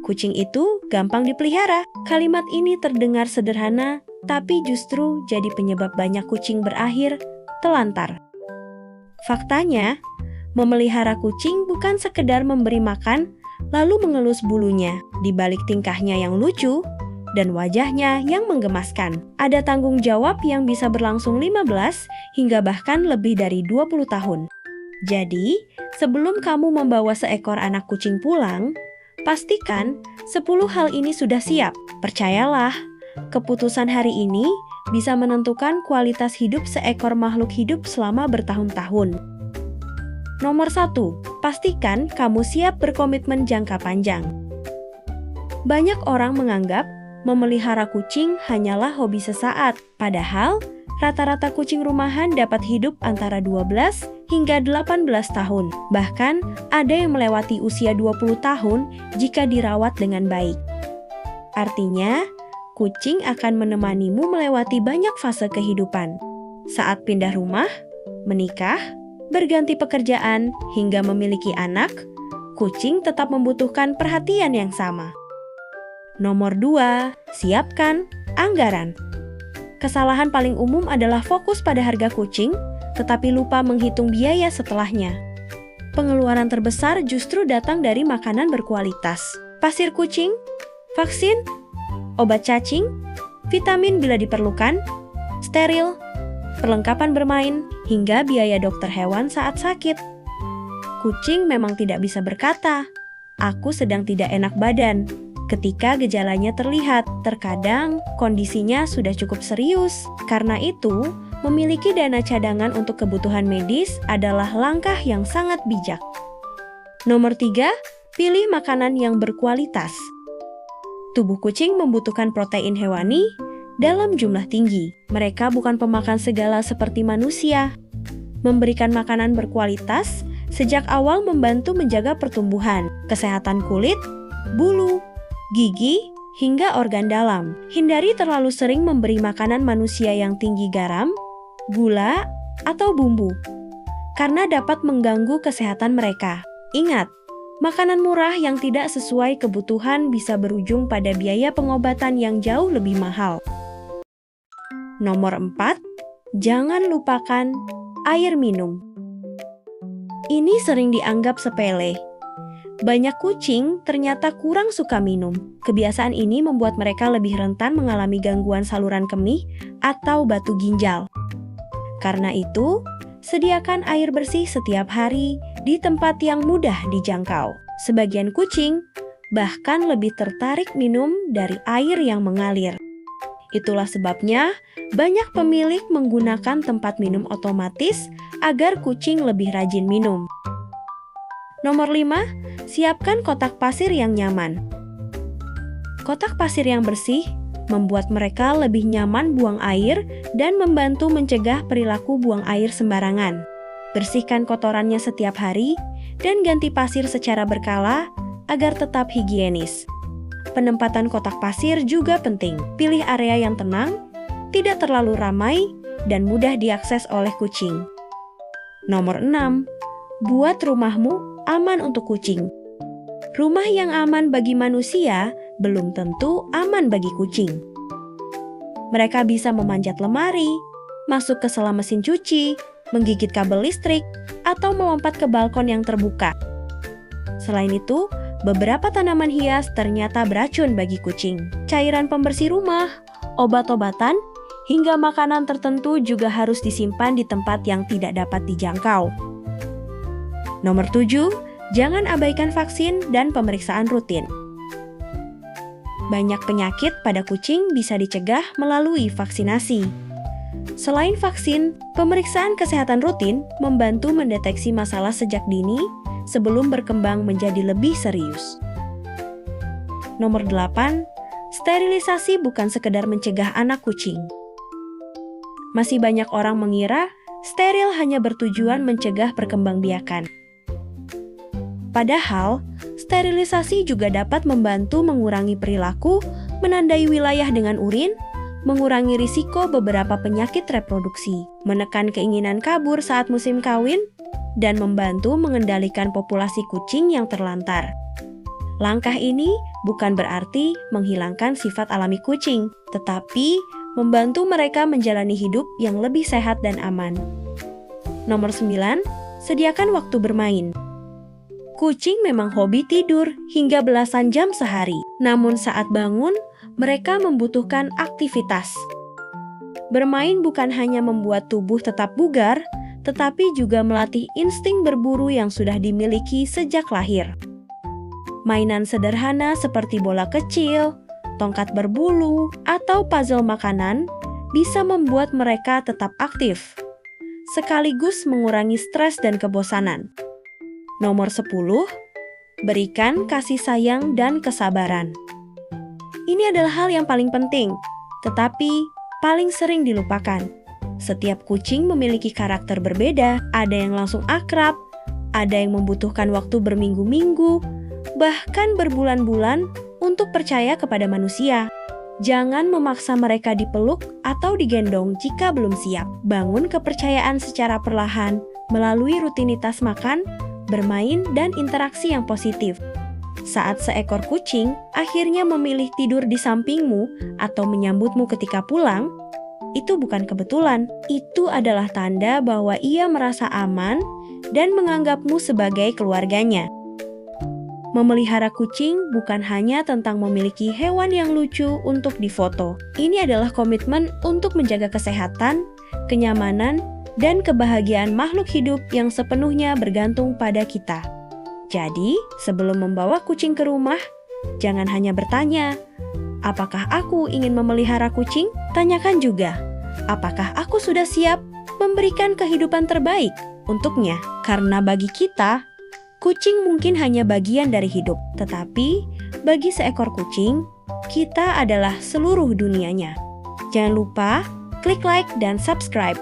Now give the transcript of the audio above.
Kucing itu gampang dipelihara. Kalimat ini terdengar sederhana, tapi justru jadi penyebab banyak kucing berakhir telantar. Faktanya, memelihara kucing bukan sekedar memberi makan, lalu mengelus bulunya. Di balik tingkahnya yang lucu dan wajahnya yang menggemaskan, ada tanggung jawab yang bisa berlangsung 15 hingga bahkan lebih dari 20 tahun. Jadi, sebelum kamu membawa seekor anak kucing pulang, pastikan 10 hal ini sudah siap. Percayalah, keputusan hari ini bisa menentukan kualitas hidup seekor makhluk hidup selama bertahun-tahun. Nomor 1, pastikan kamu siap berkomitmen jangka panjang. Banyak orang menganggap memelihara kucing hanyalah hobi sesaat, padahal rata-rata kucing rumahan dapat hidup antara 12 hingga 18 tahun. Bahkan ada yang melewati usia 20 tahun jika dirawat dengan baik. Artinya, kucing akan menemanimu melewati banyak fase kehidupan. Saat pindah rumah, menikah, berganti pekerjaan, hingga memiliki anak, kucing tetap membutuhkan perhatian yang sama. Nomor 2, siapkan anggaran. Kesalahan paling umum adalah fokus pada harga kucing, tetapi lupa menghitung biaya setelahnya. Pengeluaran terbesar justru datang dari makanan berkualitas. Pasir kucing, vaksin, obat cacing, vitamin bila diperlukan, steril, perlengkapan bermain, hingga biaya dokter hewan saat sakit. Kucing memang tidak bisa berkata, "Aku sedang tidak enak badan." Ketika gejalanya terlihat, terkadang kondisinya sudah cukup serius. Karena itu, memiliki dana cadangan untuk kebutuhan medis adalah langkah yang sangat bijak. Nomor 3, pilih makanan yang berkualitas. Tubuh kucing membutuhkan protein hewani dalam jumlah tinggi. Mereka bukan pemakan segala seperti manusia. Memberikan makanan berkualitas sejak awal membantu menjaga pertumbuhan, kesehatan kulit, bulu, gigi, hingga organ dalam. Hindari terlalu sering memberi makanan manusia yang tinggi garam, gula, atau bumbu, karena dapat mengganggu kesehatan mereka. Ingat, makanan murah yang tidak sesuai kebutuhan bisa berujung pada biaya pengobatan yang jauh lebih mahal. Nomor 4, jangan lupakan air minum. Ini sering dianggap sepele. Banyak kucing ternyata kurang suka minum. Kebiasaan ini membuat mereka lebih rentan mengalami gangguan saluran kemih atau batu ginjal. Karena itu, sediakan air bersih setiap hari di tempat yang mudah dijangkau. Sebagian kucing bahkan lebih tertarik minum dari air yang mengalir. Itulah sebabnya banyak pemilik menggunakan tempat minum otomatis agar kucing lebih rajin minum. Nomor 5, siapkan kotak pasir yang nyaman. Kotak pasir yang bersih membuat mereka lebih nyaman buang air dan membantu mencegah perilaku buang air sembarangan. Bersihkan kotorannya setiap hari dan ganti pasir secara berkala agar tetap higienis. Penempatan kotak pasir juga penting. Pilih area yang tenang, tidak terlalu ramai, dan mudah diakses oleh kucing. Nomor 6, buat rumahmu aman untuk kucing. Rumah yang aman bagi manusia belum tentu aman bagi kucing. Mereka bisa memanjat lemari, masuk ke selang mesin cuci, menggigit kabel listrik, atau melompat ke balkon yang terbuka. Selain itu, beberapa tanaman hias ternyata beracun bagi kucing. Cairan pembersih rumah, obat-obatan, hingga makanan tertentu juga harus disimpan di tempat yang tidak dapat dijangkau. Nomor 7, jangan abaikan vaksin dan pemeriksaan rutin. Banyak penyakit pada kucing bisa dicegah melalui vaksinasi. Selain vaksin, pemeriksaan kesehatan rutin membantu mendeteksi masalah sejak dini sebelum berkembang menjadi lebih serius. Nomor 8, sterilisasi bukan sekedar mencegah anak kucing. Masih banyak orang mengira steril hanya bertujuan mencegah perkembangbiakan. Padahal, sterilisasi juga dapat membantu mengurangi perilaku, menandai wilayah dengan urin, mengurangi risiko beberapa penyakit reproduksi, menekan keinginan kabur saat musim kawin, dan membantu mengendalikan populasi kucing yang terlantar. Langkah ini bukan berarti menghilangkan sifat alami kucing, tetapi membantu mereka menjalani hidup yang lebih sehat dan aman. Nomor 9, sediakan waktu bermain. Kucing memang hobi tidur hingga belasan jam sehari. Namun saat bangun, mereka membutuhkan aktivitas. Bermain bukan hanya membuat tubuh tetap bugar, tetapi juga melatih insting berburu yang sudah dimiliki sejak lahir. Mainan sederhana seperti bola kecil, tongkat berbulu, atau puzzle makanan bisa membuat mereka tetap aktif, sekaligus mengurangi stres dan kebosanan. Nomor 10, berikan kasih sayang dan kesabaran. Ini adalah hal yang paling penting, tetapi paling sering dilupakan. Setiap kucing memiliki karakter berbeda, ada yang langsung akrab, ada yang membutuhkan waktu berminggu-minggu, bahkan berbulan-bulan untuk percaya kepada manusia. Jangan memaksa mereka dipeluk atau digendong jika belum siap. Bangun kepercayaan secara perlahan melalui rutinitas makan, bermain, dan interaksi yang positif. Saat seekor kucing akhirnya memilih tidur di sampingmu atau menyambutmu ketika pulang, itu bukan kebetulan. Itu adalah tanda bahwa ia merasa aman dan menganggapmu sebagai keluarganya. Memelihara kucing bukan hanya tentang memiliki hewan yang lucu untuk difoto. Ini adalah komitmen untuk menjaga kesehatan, kenyamanan, dan kebahagiaan makhluk hidup yang sepenuhnya bergantung pada kita. Jadi, sebelum membawa kucing ke rumah, jangan hanya bertanya, apakah aku ingin memelihara kucing? Tanyakan juga, apakah aku sudah siap memberikan kehidupan terbaik untuknya? Karena bagi kita, kucing mungkin hanya bagian dari hidup, tetapi bagi seekor kucing, kita adalah seluruh dunianya. Jangan lupa klik like dan subscribe